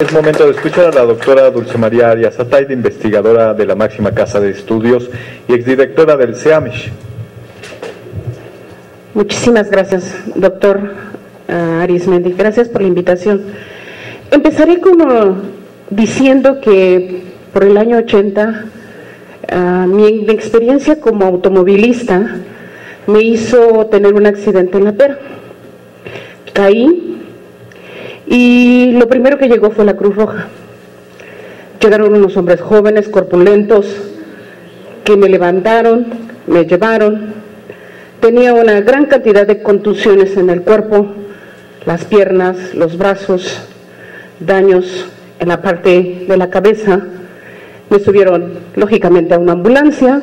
Es momento de escuchar a la doctora Dulce María Arias Ataide, investigadora de la máxima casa de estudios y exdirectora del CEAMISH. Muchísimas gracias, doctor Arismendi. Gracias por la invitación. Empezaré como diciendo que por el año 80, mi experiencia como automovilista me hizo tener un accidente en la pera. Caí y lo primero que llegó fue la Cruz Roja. Llegaron unos hombres jóvenes, corpulentos, que me levantaron, me llevaron. Tenía una gran cantidad de contusiones en el cuerpo, las piernas, los brazos, daños en la parte de la cabeza. Me subieron, lógicamente, a una ambulancia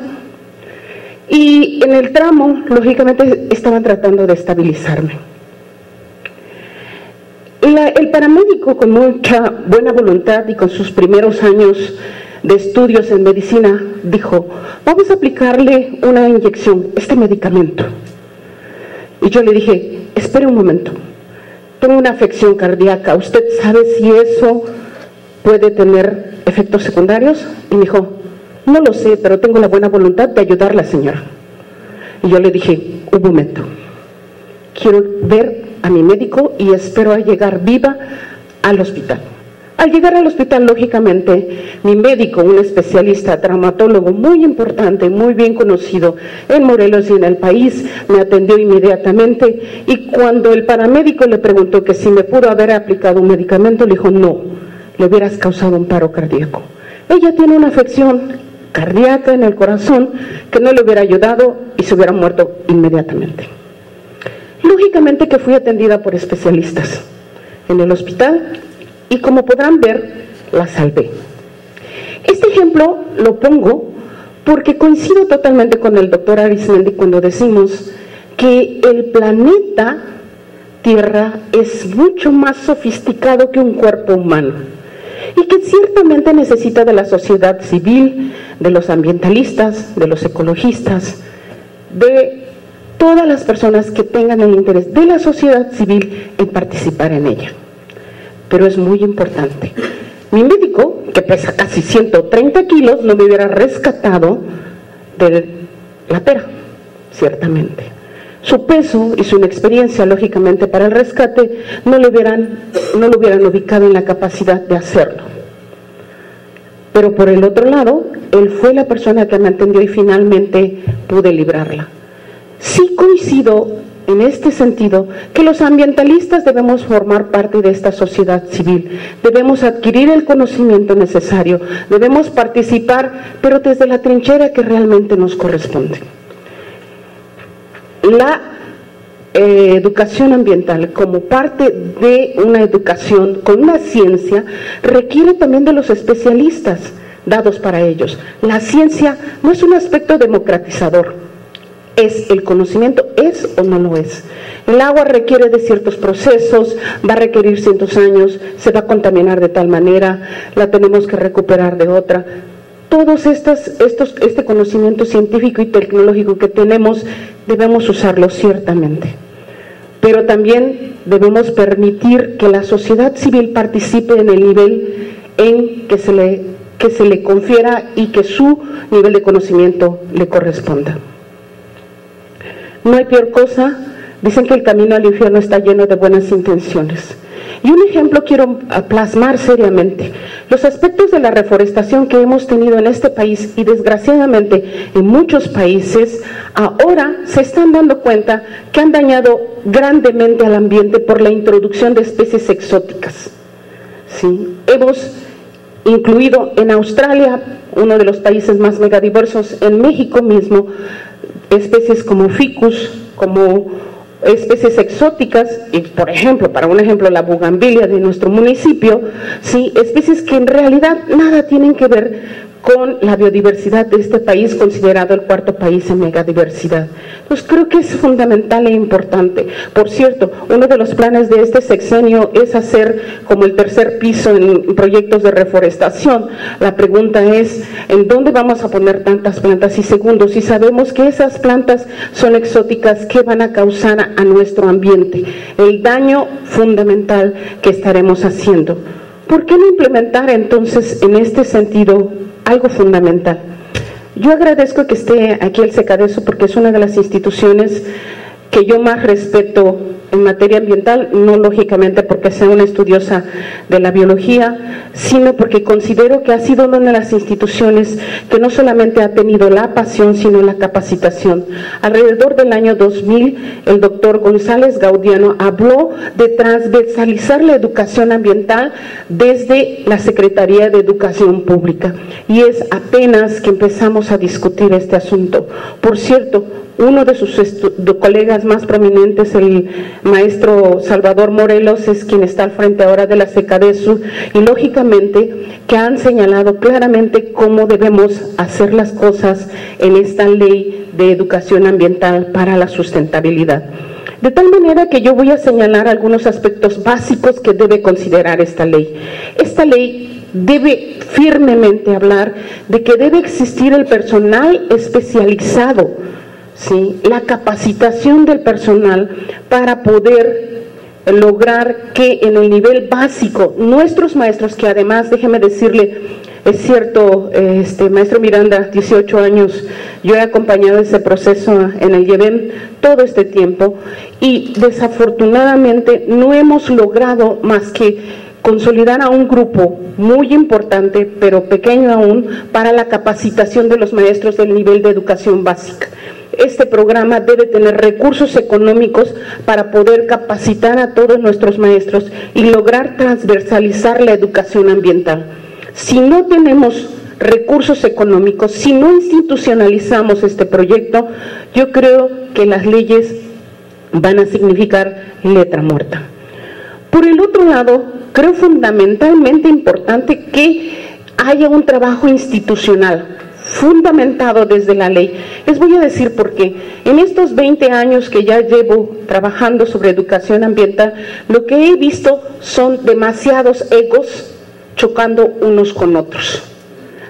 y en el tramo, lógicamente, estaban tratando de estabilizarme. El paramédico, con mucha buena voluntad y con sus primeros años de estudios en medicina, dijo: vamos a aplicarle una inyección, este medicamento. Y yo le dije: espere un momento, tengo una afección cardíaca, ¿usted sabe si eso puede tener efectos secundarios? Y me dijo: no lo sé, pero tengo la buena voluntad de ayudarla, señora. Y yo le dije: un momento, quiero ver a mi médico y espero a llegar viva al hospital. Al llegar al hospital, lógicamente, mi médico, un especialista, traumatólogo muy importante, muy bien conocido en Morelos y en el país, me atendió inmediatamente, y cuando el paramédico le preguntó que si me pudo haber aplicado un medicamento, le dijo: no, le hubieras causado un paro cardíaco. Ella tiene una afección cardíaca en el corazón que no le hubiera ayudado y se hubiera muerto inmediatamente. Lógicamente que fui atendida por especialistas en el hospital y, como podrán ver, la salvé. Este ejemplo lo pongo porque coincido totalmente con el doctor Arismendi cuando decimos que el planeta Tierra es mucho más sofisticado que un cuerpo humano y que ciertamente necesita de la sociedad civil, de los ambientalistas, de los ecologistas, de todas las personas que tengan el interés de la sociedad civil en participar en ella. Pero es muy importante. Mi médico, que pesa casi 130 kilos, no me hubiera rescatado de la pera, ciertamente. Su peso y su inexperiencia, lógicamente, para el rescate no lo hubieran ubicado en la capacidad de hacerlo. Pero por el otro lado, él fue la persona que me atendió y finalmente pude librarla. Sí coincido en este sentido que los ambientalistas debemos formar parte de esta sociedad civil, debemos adquirir el conocimiento necesario, debemos participar, pero desde la trinchera que realmente nos corresponde. La educación ambiental, como parte de una educación con una ciencia, requiere también de los especialistas dados para ellos. La ciencia no es un aspecto democratizador. ¿Es el conocimiento? ¿Es o no lo es? El agua requiere de ciertos procesos, va a requerir cientos años, se va a contaminar de tal manera, la tenemos que recuperar de otra. Todos este conocimiento científico y tecnológico que tenemos, debemos usarlo ciertamente. Pero también debemos permitir que la sociedad civil participe en el nivel en que se le confiera y que su nivel de conocimiento le corresponda. No hay peor cosa, dicen que el camino al infierno está lleno de buenas intenciones. Y un ejemplo quiero plasmar seriamente. Los aspectos de la reforestación que hemos tenido en este país y desgraciadamente en muchos países, ahora se están dando cuenta que han dañado grandemente al ambiente por la introducción de especies exóticas. ¿Sí? Hemos incluido en Australia, uno de los países más megadiversos, en México mismo, especies como ficus, como especies exóticas, y por ejemplo, para un ejemplo, la bugambilia de nuestro municipio, sí, especies que en realidad nada tienen que ver con la biodiversidad de este país, considerado el cuarto país en megadiversidad. Pues creo que es fundamental e importante. Por cierto, uno de los planes de este sexenio es hacer como el tercer piso en proyectos de reforestación. La pregunta es, ¿en dónde vamos a poner tantas plantas? Y segundo, si sabemos que esas plantas son exóticas, ¿qué van a causar a nuestro ambiente? El daño fundamental que estaremos haciendo. ¿Por qué no implementar entonces en este sentido algo fundamental? Yo agradezco que esté aquí el SECADESU porque es una de las instituciones que yo más respeto en materia ambiental, no lógicamente porque sea una estudiosa de la biología, sino porque considero que ha sido una de las instituciones que no solamente ha tenido la pasión, sino la capacitación. Alrededor del año 2000, el doctor González Gaudiano habló de transversalizar la educación ambiental desde la Secretaría de Educación Pública, y es apenas que empezamos a discutir este asunto. Por cierto, uno de sus colegas más prominentes, el maestro Salvador Morelos, es quien está al frente ahora de la SECADESU, y lógicamente que han señalado claramente cómo debemos hacer las cosas en esta ley de educación ambiental para la sustentabilidad. De tal manera que yo voy a señalar algunos aspectos básicos que debe considerar esta ley. Esta ley debe firmemente hablar de que debe existir el personal especializado, ¿sí?, la capacitación del personal para poder lograr que en el nivel básico nuestros maestros, que además, déjeme decirle, es cierto, maestro Miranda, 18 años, yo he acompañado ese proceso en el IEBEM todo este tiempo, y desafortunadamente no hemos logrado más que consolidar a un grupo muy importante, pero pequeño aún, para la capacitación de los maestros del nivel de educación básica. Este programa debe tener recursos económicos para poder capacitar a todos nuestros maestros y lograr transversalizar la educación ambiental. Si no tenemos recursos económicos, si no institucionalizamos este proyecto, yo creo que las leyes van a significar letra muerta. Por el otro lado, creo fundamentalmente importante que haya un trabajo institucional fundamentado desde la ley. Les voy a decir por qué. En estos 20 años que ya llevo trabajando sobre educación ambiental, lo que he visto son demasiados egos chocando unos con otros,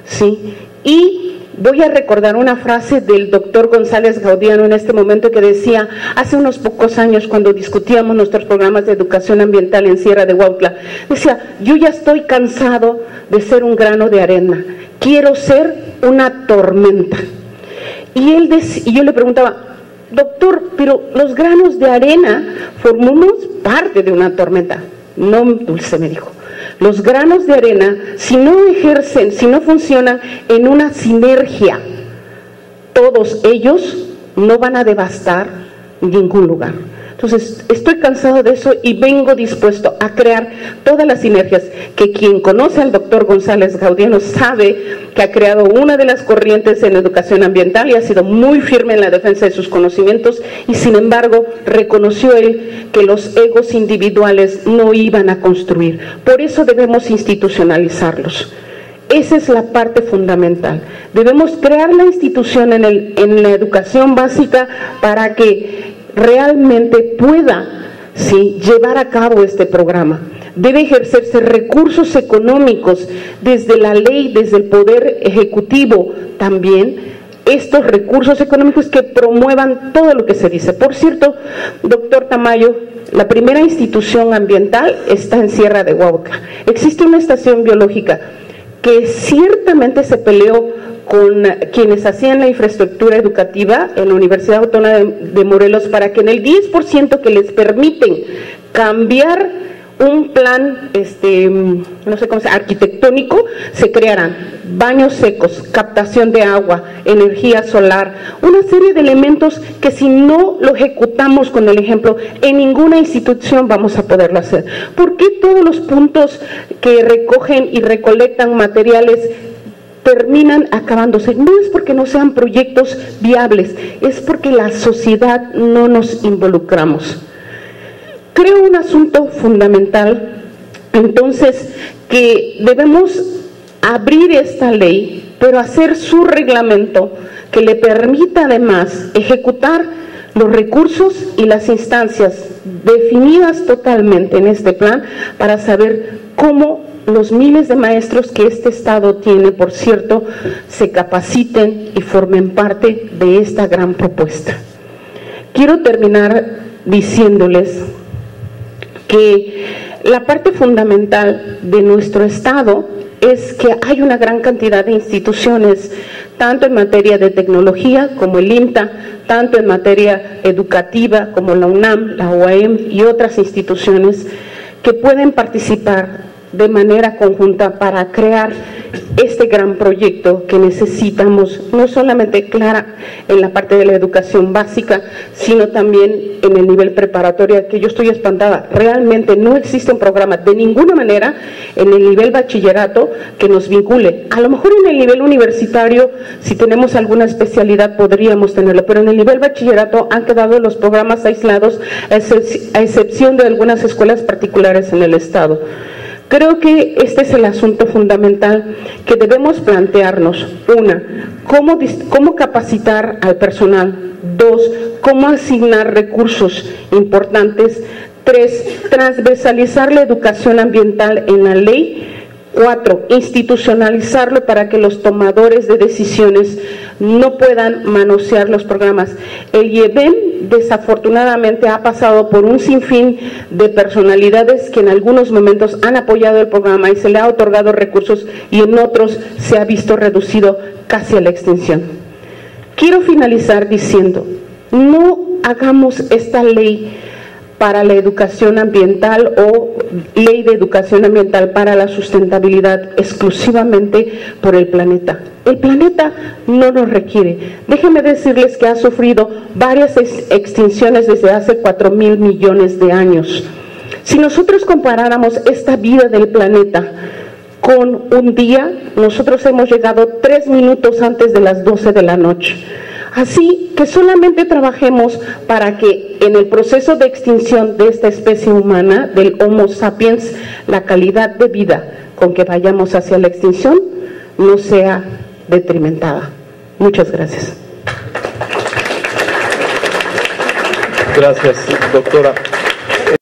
¿sí? Y voy a recordar una frase del doctor González Gaudiano en este momento, que decía, hace unos pocos años cuando discutíamos nuestros programas de educación ambiental en Sierra de Huautla, decía, yo ya estoy cansado de ser un grano de arena, quiero ser una tormenta. Y yo le preguntaba, doctor, pero los granos de arena formamos parte de una tormenta. No, Dulce, me dijo, los granos de arena, si no ejercen, si no funcionan en una sinergia, todos ellos no van a devastar ningún lugar. Entonces, estoy cansado de eso y vengo dispuesto a crear todas las sinergias que quien conoce al doctor González Gaudiano sabe que ha creado una de las corrientes en educación ambiental y ha sido muy firme en la defensa de sus conocimientos, y sin embargo reconoció él que los egos individuales no iban a construir. Por eso debemos institucionalizarlos. Esa es la parte fundamental. Debemos crear la institución en la educación básica para que realmente pueda, ¿sí?, llevar a cabo este programa. Debe ejercerse recursos económicos desde la ley, desde el Poder Ejecutivo también, estos recursos económicos que promuevan todo lo que se dice. Por cierto, doctor Tamayo, la primera institución ambiental está en Sierra de Huautla. Existe una estación biológica que ciertamente se peleó con quienes hacían la infraestructura educativa en la Universidad Autónoma de Morelos para que en el 10% que les permiten cambiar un plan, no sé cómo se llama, arquitectónico, se crearan baños secos, captación de agua, energía solar, una serie de elementos que si no lo ejecutamos con el ejemplo, en ninguna institución vamos a poderlo hacer. ¿Por qué todos los puntos que recogen y recolectan materiales terminan acabándose? No es porque no sean proyectos viables, es porque la sociedad no nos involucramos. Creo un asunto fundamental, entonces, que debemos abrir esta ley, pero hacer su reglamento que le permita además ejecutar los recursos y las instancias definidas totalmente en este plan para saber cómo los miles de maestros que este Estado tiene, por cierto, se capaciten y formen parte de esta gran propuesta. Quiero terminar diciéndoles que La parte fundamental de nuestro Estado es que hay una gran cantidad de instituciones, tanto en materia de tecnología como el INTA, tanto en materia educativa como la UNAM, la UAM y otras instituciones que pueden participar de manera conjunta para crear este gran proyecto que necesitamos, no solamente clara en la parte de la educación básica, sino también en el nivel preparatorio, que yo estoy espantada. Realmente no existe un programa de ninguna manera en el nivel bachillerato que nos vincule. A lo mejor en el nivel universitario, si tenemos alguna especialidad, podríamos tenerlo, pero en el nivel bachillerato han quedado los programas aislados, a excepción de algunas escuelas particulares en el Estado. Creo que este es el asunto fundamental que debemos plantearnos. Una, cómo capacitar al personal. Dos, cómo asignar recursos importantes. Tres, transversalizar la educación ambiental en la ley. 4, institucionalizarlo para que los tomadores de decisiones no puedan manosear los programas. El IEBEM desafortunadamente ha pasado por un sinfín de personalidades que en algunos momentos han apoyado el programa y se le ha otorgado recursos y en otros se ha visto reducido casi a la extinción. Quiero finalizar diciendo, no hagamos esta ley para la educación ambiental o ley de educación ambiental para la sustentabilidad exclusivamente por el planeta. El planeta no lo requiere. Déjenme decirles que ha sufrido varias extinciones desde hace 4.000 millones de años. Si nosotros comparáramos esta vida del planeta con un día, nosotros hemos llegado 3 minutos antes de las 12 de la noche. Así que solamente trabajemos para que en el proceso de extinción de esta especie humana, del Homo sapiens, la calidad de vida con que vayamos hacia la extinción no sea detrimentada. Muchas gracias. Gracias, doctora.